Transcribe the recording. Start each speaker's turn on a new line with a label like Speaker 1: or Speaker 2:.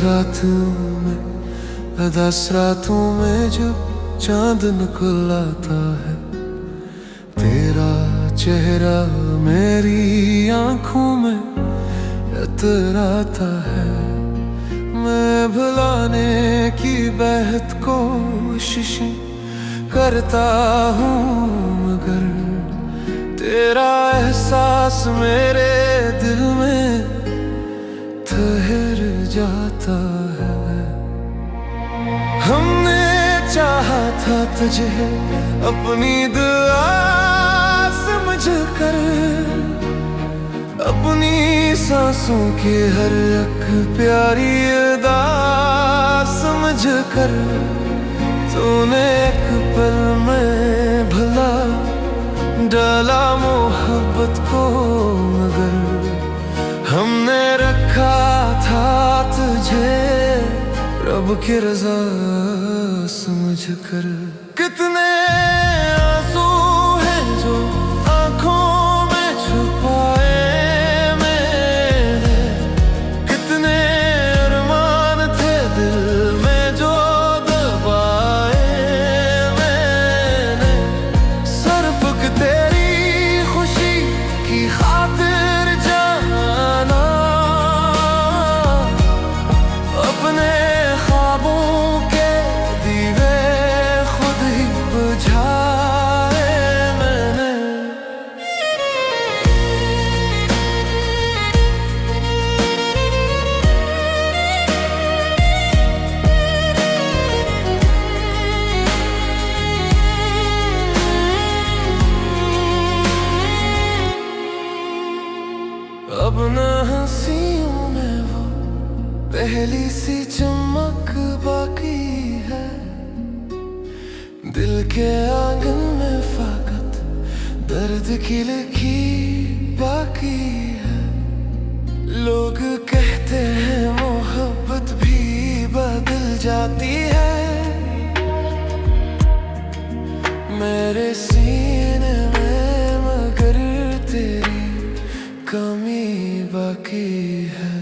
Speaker 1: रातों में जब चांद निकल आता है, तेरा चेहरा मेरी आंखों में इतराता है। मैं भुलाने की बेहद कोशिशें करता हूँ, मगर तेरा एहसास मेरे दिल में ठहर जाता है। हमने चाहा था तुझे अपनी दुआ समझ कर, अपनी सांसों की हर एक प्यारी अदा समझ कर। तूने एक पल में भला डाला मोहब्बत को, मगर हमने रखा था तुझे रब की रज़ा समझ कर। कितने आंसू हैं जो आंखों में छुपाए मैंने, कितने अरमान थे दिल में जो दबाए मैंने। सिर्फ तेरी खुशी की खातिर जाना, अपने ख्वाबों के दीवे खुद ही बुझाए मैंने। अब न हंसियों में वो पहली सी चमक बाकी है, दिल के आंगन में फाकत दर्द की लकीर बाकी है। लोग कहते हैं मोहब्बत भी बदल जाती है, मेरे सीने में मगर तेरी कमी बाकी है।